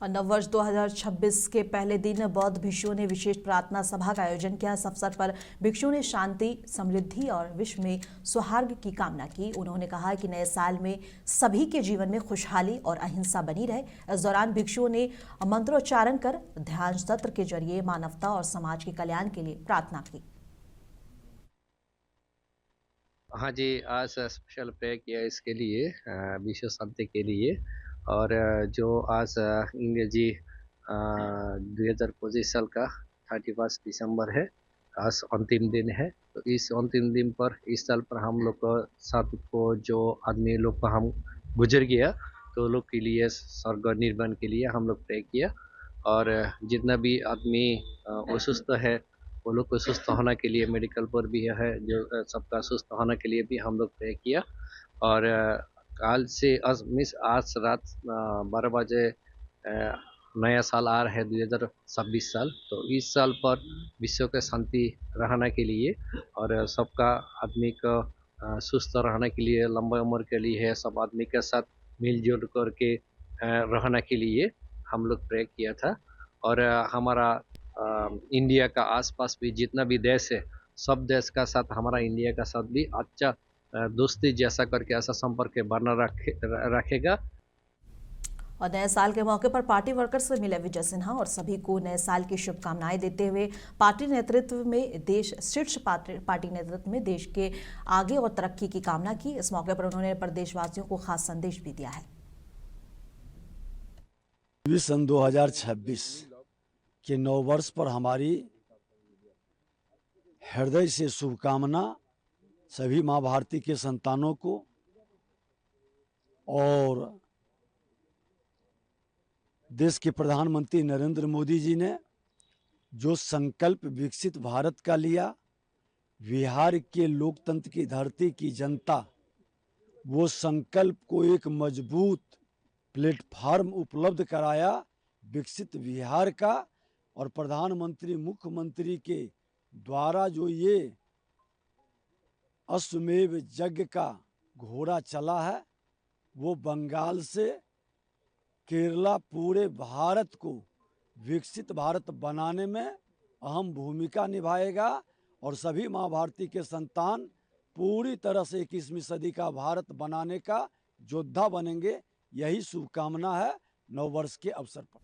और नववर्ष 2026 के पहले दिन बौद्ध भिक्षुओं ने विशेष प्रार्थना सभा का आयोजन किया। इस अवसर पर भिक्षुओं ने शांति, समृद्धि और विश्व में सौहार्द की कामना की। उन्होंने कहा कि नए साल में सभी के जीवन में खुशहाली और अहिंसा बनी रहे। इस दौरान भिक्षुओं ने मंत्रोच्चारण कर ध्यान सत्र के जरिए मानवता और समाज के कल्याण के लिए प्रार्थना की। हाँ जी, आज स्पेशल प्रे किया इसके लिए, विश्व शांति के लिए। और जो आज इंग्रजी 2025 साल का 31 दिसंबर है, आज अंतिम दिन है। तो इस अंतिम दिन पर इस साल पर हम लोग को साथ को जो आदमी लोग को हम गुजर गया, तो लोग के लिए स्वर्ग निर्माण के लिए हम लोग प्रे किया। और जितना भी आदमी असुस्थ है वो लोग को सुस्त होने के लिए मेडिकल पर भी है, जो सबका सुस्त होने के लिए भी हम लोग प्रे किया। और कल से आज रात 12 बजे नया साल आ रहा है 2026 साल। तो इस साल पर विश्व के शांति रहने के लिए और सबका आदमी को सुस्त रहने के लिए, लंबा उम्र के लिए, सब आदमी के साथ मिलजुल करके रहने के लिए हम लोग प्रे किया था। और हमारा इंडिया का आसपास भी जितना भी देश है, सब देश का साथ हमारा इंडिया का साथ भी अच्छा दोस्ती जैसा करके ऐसा संपर्क बना रखेगा। और नए साल के मौके पर पार्टी वर्कर्स से मिले विजय सिन्हा और सभी को नए साल की शुभकामनाएं देते हुए पार्टी नेतृत्व में शीर्ष पार्टी नेतृत्व में देश के आगे और तरक्की की कामना की। इस मौके पर उन्होंने प्रदेशवासियों को खास संदेश भी दिया है। सन 2026 के नव वर्ष पर हमारी हृदय से शुभकामना सभी मां भारती के संतानों को। और देश के प्रधानमंत्री नरेंद्र मोदी जी ने जो संकल्प विकसित भारत का लिया, बिहार के लोकतंत्र की धरती की जनता वो संकल्प को एक मजबूत प्लेटफॉर्म उपलब्ध कराया विकसित बिहार का। और प्रधानमंत्री मुख्यमंत्री के द्वारा जो ये अश्वमेध यज्ञ का घोड़ा चला है, वो बंगाल से केरला पूरे भारत को विकसित भारत बनाने में अहम भूमिका निभाएगा। और सभी मां भारती के संतान पूरी तरह से 21वीं सदी का भारत बनाने का योद्धा बनेंगे, यही शुभकामना है नव वर्ष के अवसर पर।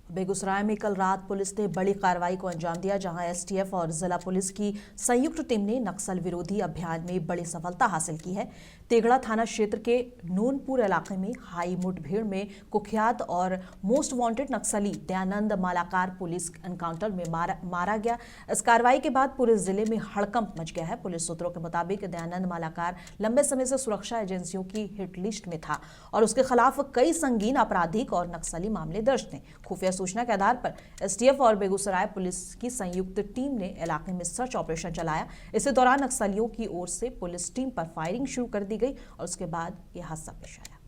बेगूसराय में कल रात पुलिस ने बड़ी कार्रवाई को अंजाम दिया, जहां एसटीएफ और जिला पुलिस की संयुक्त टीम ने नक्सल विरोधी अभियान में बड़ी सफलता हासिल की है। तेगड़ा थाना क्षेत्र के नूनपुर इलाके में हाई मुठभेड़ में कुख्यात और मोस्ट वांटेड नक्सली दयानंद मालाकार पुलिस एनकाउंटर में मारा गया। इस कार्रवाई के बाद पूरे जिले में हड़कंप मच गया है। पुलिस सूत्रों के मुताबिक दयानंद मालाकार लंबे समय से सुरक्षा एजेंसियों की हिट लिस्ट में था और उसके खिलाफ कई संगीन आपराधिक और नक्सली मामले दर्ज थे। खुफिया सूचना के आधार पर एसटीएफ और बेगूसराय पुलिस की संयुक्त टीम ने इलाके में सर्च ऑपरेशन चलाया। इसी दौरान नक्सलियों की ओर से पुलिस टीम पर फायरिंग शुरू कर दी गई और उसके बाद यह हादसा पेश आया।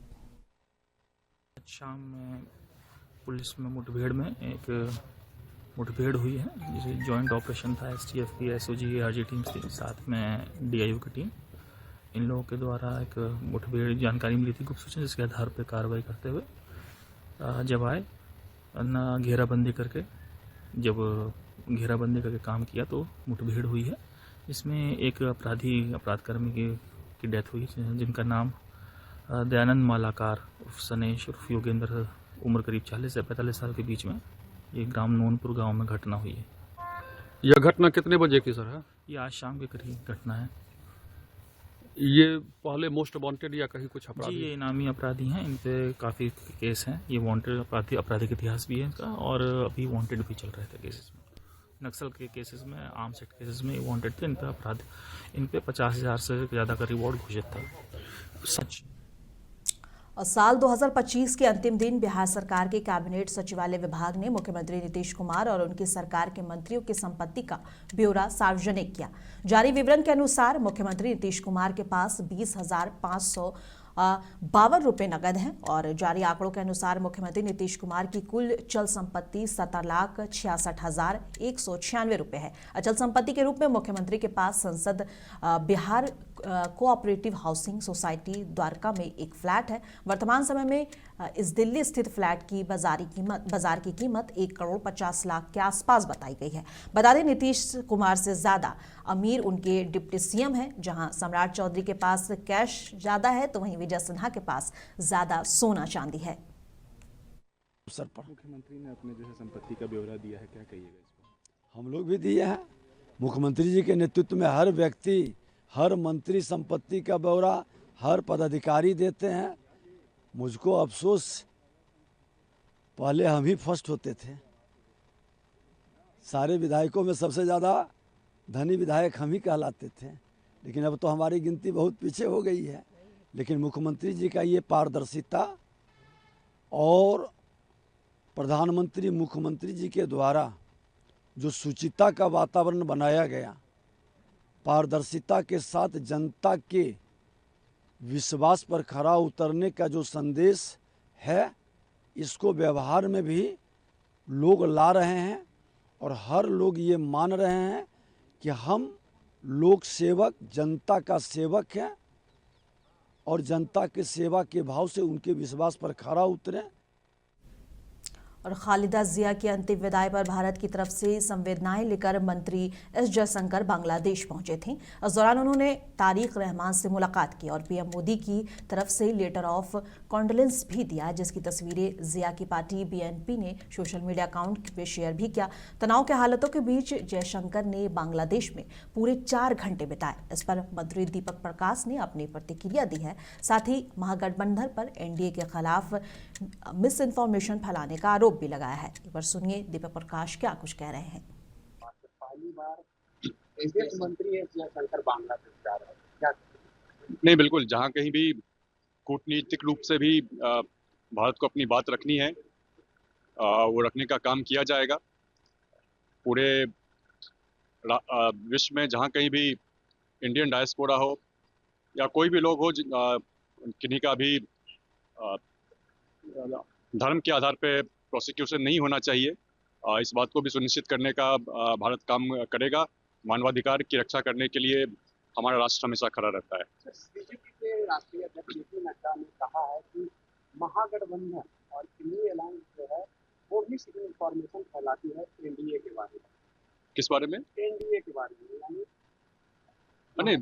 शाम में पुलिस में मुठभेड़ में एक मुठभेड़ हुई है, जिसे जॉइंट ऑपरेशन था। एसटीएफ की एसओजी आरजी टीम से साथ में डीआईयू की टीम, इन लोगों के द्वारा एक मुठभेड़ जानकारी मिली थी गुप्त सूचना, जिसके आधार पर कार्रवाई करते हुए जब आए घेराबंदी करके काम किया तो मुठभेड़ हुई है। इसमें एक अपराधकर्मी की डेथ हुई, जिनका नाम दयानंद मालाकार उर्फ सनेश उर्फ योगेंद्र, उम्र करीब 40 से 45 साल के बीच में। ये ग्राम नूनपुर गांव में घटना हुई है। यह घटना कितने बजे की सर है? ये आज शाम के करीब घटना है। ये पहले मोस्ट वांटेड या कहीं कुछ अपराधी? जी, ये इनामी अपराधी हैं, इन पे काफ़ी केस हैं। ये वांटेड आपराधिक इतिहास भी है इनका, और अभी वांटेड भी चल रहे थे केसेस में। नक्सल के केसेस में, आर्म्स एक्ट केसेस में वांटेड थे। इन पे 50,000 से ज़्यादा का रिवॉर्ड घोषित था। सच। और साल 2025 के अंतिम दिन बिहार सरकार के कैबिनेट सचिवालय विभाग ने मुख्यमंत्री नीतीश कुमार और उनकी सरकार के मंत्रियों की संपत्ति का ब्यौरा सार्वजनिक किया। जारी विवरण के अनुसार मुख्यमंत्री नीतीश कुमार के पास 20,552 रुपए नगद हैं और जारी आंकड़ों के अनुसार मुख्यमंत्री नीतीश कुमार की कुल चल संपत्ति 17,66,196 रुपए है। अचल संपत्ति के रूप में मुख्यमंत्री के पास संसद Bihar cooperative housing society Dwarka में एक फ्लैट है। वर्तमान समय में इस दिल्ली स्थित फ्लैट की बाजार की कीमत 1,50,00,000 के आसपास बताई गई है। बता दें, नीतीश कुमार से ज्यादा अमीर उनके डिप्टी सीएम हैं। जहां सम्राट चौधरी के पास कैश ज्यादा है तो वहीं विजय सिन्हा के पास ज्यादा सोना चांदी है। मुख्यमंत्री ने अपने जो है संपत्ति का ब्यौरा दिया है, क्या कहिएगा इस पर? हम लोग भी दिए हैं। मुख्यमंत्री जी के नेतृत्व में हर व्यक्ति, हर मंत्री संपत्ति का ब्यौरा हर पदाधिकारी देते हैं। मुझको अफसोस, पहले हम ही फर्स्ट होते थे। सारे विधायकों में सबसे ज़्यादा धनी विधायक हम ही कहलाते थे, लेकिन अब तो हमारी गिनती बहुत पीछे हो गई है। लेकिन मुख्यमंत्री जी का ये पारदर्शिता और प्रधानमंत्री मुख्यमंत्री जी के द्वारा जो शुचिता का वातावरण बनाया गया, पारदर्शिता के साथ जनता के विश्वास पर खरा उतरने का जो संदेश है, इसको व्यवहार में भी लोग ला रहे हैं और हर लोग ये मान रहे हैं कि हम लोक सेवक, जनता का सेवक हैं और जनता के सेवा के भाव से उनके विश्वास पर खरा उतरें। और खालिदा जिया की अंतिम विदाई पर भारत की तरफ से संवेदनाएं लेकर मंत्री एस जयशंकर बांग्लादेश पहुंचे थे। इस दौरान उन्होंने तारिक रहमान से मुलाकात की और पीएम मोदी की तरफ से लेटर ऑफ कॉन्डोलेंस भी दिया, जिसकी तस्वीरें जिया की पार्टी बीएनपी ने सोशल मीडिया अकाउंट पे शेयर भी किया। तनाव के हालातों के बीच जयशंकर ने बांग्लादेश में पूरे 4 घंटे बिताए। इस पर मंत्री दीपक प्रकाश ने अपनी प्रतिक्रिया दी है। साथ ही महागठबंधन पर एनडीए के खिलाफ मिस इन्फॉर्मेशन फैलाने का आरोप भी लगाया है। एक बार सुनिए दीपक प्रकाश क्या कुछ कह रहे हैं। पहली बार विदेश मंत्री एस जयशंकर बांग्लादेश जा रहे हैं, क्या? नहीं, बिल्कुल, जहाँ कहीं भी कूटनीतिक रूप से भी भारत को अपनी बात रखनी है, वो रखने का काम किया जाएगा। पूरे विश्व में जहाँ कहीं भी इंडियन डायस्पोरा हो या कोई भी लोग हो, किन्हीं का भी धर्म के आधार पे प्रोसिक्यूशन नहीं होना चाहिए। इस बात को भी सुनिश्चित करने का भारत काम करेगा। मानवाधिकार की रक्षा करने के लिए हमारा राष्ट्र हमेशा खड़ा रहता है। बीजेपी के राष्ट्रीय अध्यक्ष जेपी नड्डा ने कहा है कि महागठबंधन और न्यू अलायंस जो है वो भी इन्फॉर्मेशन फैलाती है एनडीए के बारे में। किस बारे में? एनडीए के बारे में, यानी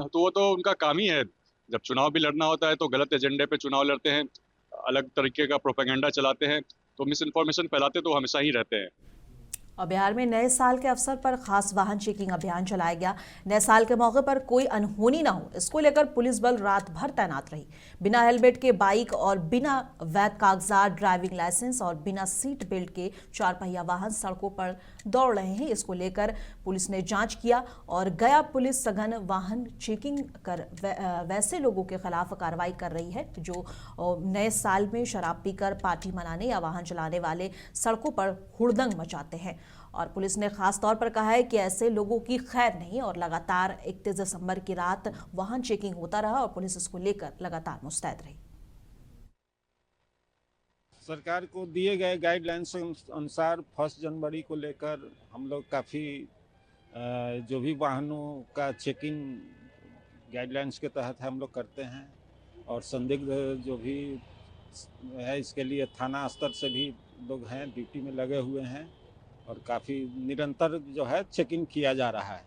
तो वो तो उनका काम ही है। जब चुनाव भी लड़ना होता है तो गलत एजेंडे पे चुनाव लड़ते हैं, अलग तरीके का प्रोपेगेंडा चलाते हैं, तो मिस इन्फॉर्मेशन फैलाते तो हमेशा ही रहते हैं। और बिहार में नए साल के अवसर पर खास वाहन चेकिंग अभियान चलाया गया। नए साल के मौके पर कोई अनहोनी ना हो, इसको लेकर पुलिस बल रात भर तैनात रही। बिना हेलमेट के बाइक और बिना वैध कागजात, ड्राइविंग लाइसेंस और बिना सीट बेल्ट के 4 पहिया वाहन सड़कों पर दौड़ रहे हैं। इसको लेकर पुलिस ने जांच किया और गया पुलिस सघन वाहन चेकिंग कर वैसे लोगों के खिलाफ कार्रवाई कर रही है जो नए साल में शराब पीकर पार्टी मनाने या वाहन चलाने वाले सड़कों पर हुड़दंग मचाते हैं। और पुलिस ने खास तौर पर कहा है कि ऐसे लोगों की खैर नहीं और लगातार 31 दिसंबर की रात वाहन चेकिंग होता रहा और पुलिस इसको लेकर लगातार मुस्तैद रही। सरकार को दिए गए गाइडलाइंस के अनुसार 1 जनवरी को लेकर हम लोग काफ़ी जो भी वाहनों का चेकिंग गाइडलाइंस के तहत हम लोग करते हैं और संदिग्ध जो भी है इसके लिए थाना स्तर से भी लोग हैं, ड्यूटी में लगे हुए हैं और काफ़ी निरंतर जो है चेकिंग किया जा रहा है।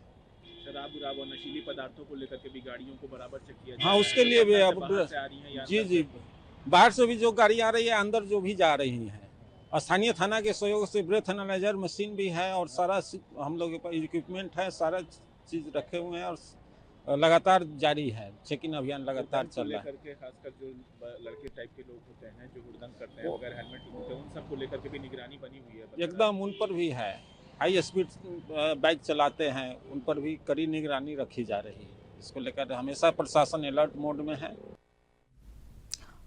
शराब उराब और नशीली पदार्थों को लेकर के भी गाड़ियों को बराबर चेक किया हाँ, उसके लिए भी अब जी बाहर से भी जो गाड़ी आ रही है, अंदर जो भी जा रही है, स्थानीय थाना के सहयोग से ब्रेथ एनालाइजर मशीन भी है और सारा हम लोग के पास इक्विपमेंट है, सारा चीज़ रखे हुए हैं और लगातार जारी है चेकिंग अभियान, लगातार चल रहा है। करके खासकर जो लड़के टाइप के लोग होते हैं जो हुड़दंग करते हैं बगैर हेलमेट के होते हैं, उन सबको लेकर के भी निगरानी बनी हुई है। एकदम उन पर भी है, हाई स्पीड बाइक चलाते हैं उन पर भी कड़ी निगरानी रखी जा रही है। इसको लेकर हमेशा प्रशासन अलर्ट मोड में है।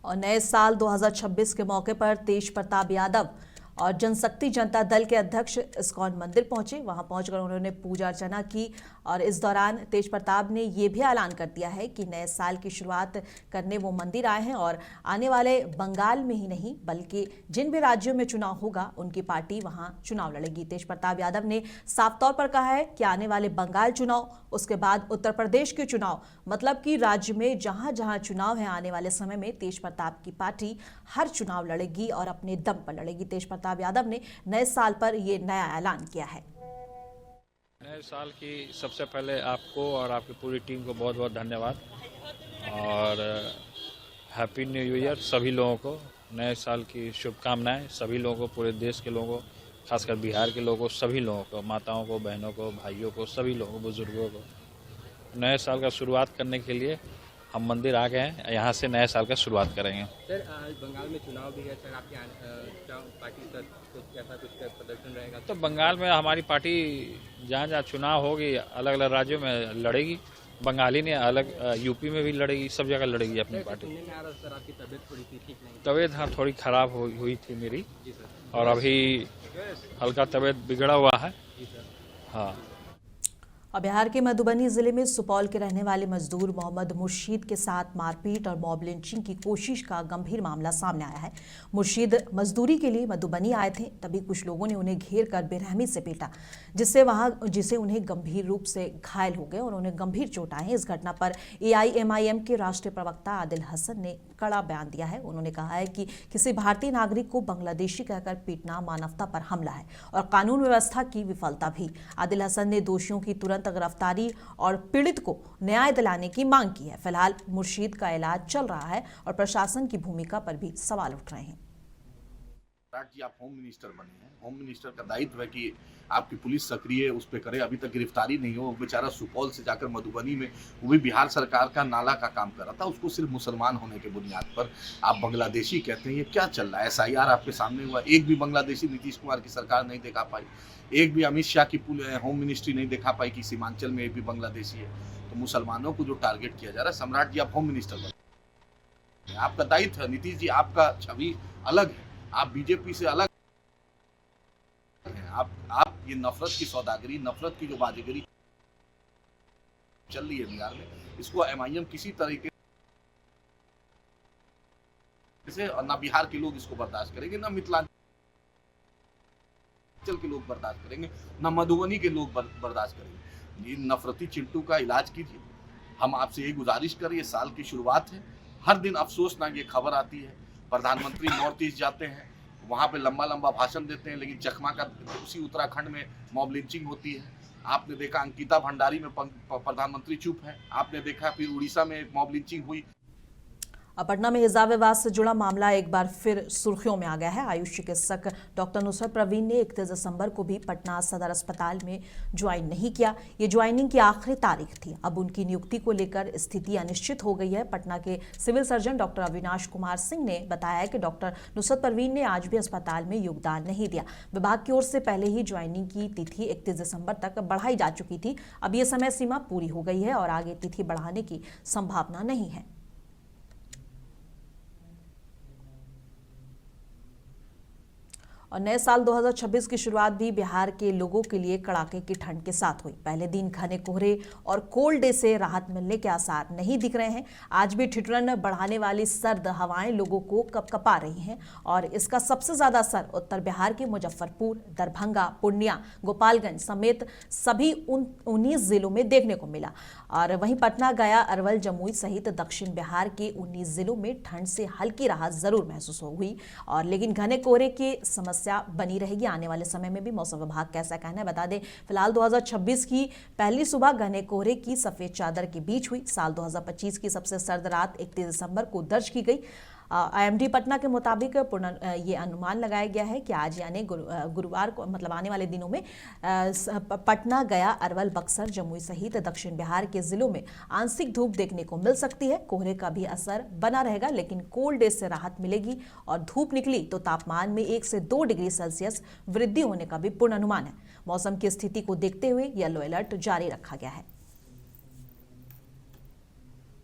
और नए साल 2026 के मौके पर तेज प्रताप यादव और जनशक्ति जनता दल के अध्यक्ष इस्कॉन मंदिर पहुंचे। वहां पहुंचकर उन्होंने पूजा अर्चना की और इस दौरान तेज प्रताप ने यह भी ऐलान कर दिया है कि नए साल की शुरुआत करने वो मंदिर आए हैं और आने वाले बंगाल में ही नहीं बल्कि जिन भी राज्यों में चुनाव होगा उनकी पार्टी वहां चुनाव लड़ेगी। तेज प्रताप यादव ने साफ तौर पर कहा है कि आने वाले बंगाल चुनाव, उसके बाद उत्तर प्रदेश के चुनाव, मतलब कि राज्य में जहां जहां चुनाव है आने वाले समय में तेज प्रताप की पार्टी हर चुनाव लड़ेगी और अपने दम पर लड़ेगी। तेज प्रताप यादव ने नए साल पर यह नया ऐलान किया है। नए साल की सबसे पहले आपको और आपकी पूरी टीम को बहुत बहुत धन्यवाद और हैप्पी न्यू ईयर। सभी लोगों को नए साल की शुभकामनाएं, सभी लोगों को, पूरे देश के लोगों को, खासकर बिहार के लोगों को, सभी लोगों को, माताओं को, बहनों को, भाइयों को, सभी लोगों को, बुजुर्गों को नए साल का शुरुआत करने के लिए हम मंदिर आ गए हैं। यहाँ से नए साल का शुरुआत करेंगे। सर बंगाल में चुनाव भी है सर, आपकी पार्टी का कैसा कुछ प्रदर्शन रहेगा? तो बंगाल में हमारी पार्टी जहाँ जहाँ चुनाव होगी अलग अलग राज्यों में लड़ेगी। बंगाली ने अलग यूपी में भी लड़ेगी, सब जगह लड़ेगी अपनी पार्टी। सुनने में आ रहा सर आपकी तबीयत थोड़ी सी ठीक नहीं? तबीयत हाँ थोड़ी खराब हुई थी मेरी जी सर, और अभी हल्का तबीयत बिगड़ा हुआ है। जी सर। हाँ। और बिहार के मधुबनी जिले में सुपौल के रहने वाले मजदूर मोहम्मद मुर्शीद के साथ मारपीट और मॉब लिंचिंग की कोशिश का गंभीर मामला सामने आया है। मुर्शीद मजदूरी के लिए मधुबनी आए थे, तभी कुछ लोगों ने उन्हें घेर कर बेरहमी से पीटा, जिससे उन्हें गंभीर रूप से घायल हो गए और उन्हें गंभीर चोट आई है। इस घटना पर AIMIM के राष्ट्रीय प्रवक्ता आदिल हसन ने कड़ा बयान दिया है। उन्होंने कहा है कि किसी भारतीय नागरिक को बांग्लादेशी कहकर पीटना मानवता पर हमला है और कानून व्यवस्था की विफलता भी। आदिल हसन ने दोषियों की तुरंत गिरफ्तारी और पीड़ित को न्याय दिलाने की मांग की है। फिलहाल मुर्शीद का इलाज चल रहा है और प्रशासन की भूमिका पर भी सवाल उठ रहे हैं। जी आप होम मिनिस्टर बने हैं, होम मिनिस्टर का दायित्व है कि आपकी पुलिस सक्रिय उस पर करे। अभी तक गिरफ्तारी नहीं हो। बेचारा सुपौल से जाकर मधुबनी में, वो भी बिहार सरकार का नाला का काम कर रहा था, उसको सिर्फ मुसलमान होने के बुनियाद पर आप बांग्लादेशी कहते हैं। ये क्या चल रहा है? SIR आपके सामने हुआ, एक भी बांग्लादेशी नीतीश कुमार की सरकार नहीं दिखा पाई, एक भी अमित शाह की होम मिनिस्ट्री नहीं दिखा पाई कि सीमांचल में एक भी बांग्लादेशी है। तो मुसलमानों को जो टारगेट किया जा रहा है, सम्राट जी आप होम मिनिस्टर बने, आपका दायित्व है। नीतीश जी आपका छवि अलग है, आप बीजेपी से अलग हैं। आप ये नफरत की सौदागरी, नफरत की जो बाजीगरी चल रही है बिहार में, इसको MIM किसी तरीके से, और ना बिहार के लोग इसको बर्दाश्त करेंगे, ना मिथिलांचल के लोग बर्दाश्त करेंगे, ना मधुबनी के लोग बर्दाश्त करेंगे। ये नफरती चिंटू का इलाज कीजिए। हम आपसे यही गुजारिश करें, ये साल की शुरुआत है। हर दिन अफसोसनाक ये खबर आती है, प्रधानमंत्री नॉर्थ ईस्ट जाते हैं, वहाँ पे लंबा लंबा भाषण देते हैं, लेकिन चकमा का उसी उत्तराखंड में मॉब लिंचिंग होती है। आपने देखा अंकिता भंडारी में प्रधानमंत्री चुप है। आपने देखा फिर उड़ीसा में मॉब लिंचिंग हुई। अब पटना में हिजाब विवाद से जुड़ा मामला एक बार फिर सुर्खियों में आ गया है। आयुष चिकित्सक डॉक्टर नुसरत परवीन ने 31 दिसंबर को भी पटना सदर अस्पताल में ज्वाइन नहीं किया। ये ज्वाइनिंग की आखिरी तारीख थी। अब उनकी नियुक्ति को लेकर स्थिति अनिश्चित हो गई है। पटना के civil surgeon doctor Avinash Kumar Singh ने बताया है कि डॉक्टर नुसरत परवीन ने आज भी अस्पताल में योगदान नहीं दिया। विभाग की ओर से पहले ही ज्वाइनिंग की तिथि 31 दिसंबर तक बढ़ाई जा चुकी थी। अब ये समय सीमा पूरी हो गई है और आगे तिथि बढ़ाने की संभावना नहीं है। और नए साल 2026 की शुरुआत भी बिहार के लोगों के लिए कड़ाके की ठंड के साथ हुई। पहले दिन घने कोहरे और कोल्ड डे से राहत मिलने के आसार नहीं दिख रहे हैं। आज भी ठिठुरन बढ़ाने वाली सर्द हवाएं लोगों को कपकपा रही हैं और इसका सबसे ज्यादा असर उत्तर बिहार के मुजफ्फरपुर, दरभंगा, पूर्णिया, गोपालगंज समेत सभी 19 जिलों में देखने को मिला। और वहीं पटना, गया, अरवल, जमुई सहित दक्षिण बिहार के 19 जिलों में ठंड से हल्की राहत जरूर महसूस हुई और लेकिन घने कोहरे की समस्या बनी रहेगी। आने वाले समय में भी मौसम विभाग का ऐसा कहना है। बता दें फिलहाल 2026 की पहली सुबह घने कोहरे की सफेद चादर के बीच हुई। साल 2025 की सबसे सर्द रात 31 दिसंबर को दर्ज की गई। IMD पटना के मुताबिक ये अनुमान लगाया गया है कि आज यानी गुरुवार को, मतलब आने वाले दिनों में पटना, गया, अरवल, बक्सर, जमुई सहित दक्षिण बिहार के जिलों में आंशिक धूप देखने को मिल सकती है। कोहरे का भी असर बना रहेगा, लेकिन कोल्ड डे से राहत मिलेगी और धूप निकली तो तापमान में 1 से 2 डिग्री सेल्सियस वृद्धि होने का भी पूर्वानुमान है। मौसम की स्थिति को देखते हुए येलो अलर्ट जारी रखा गया है।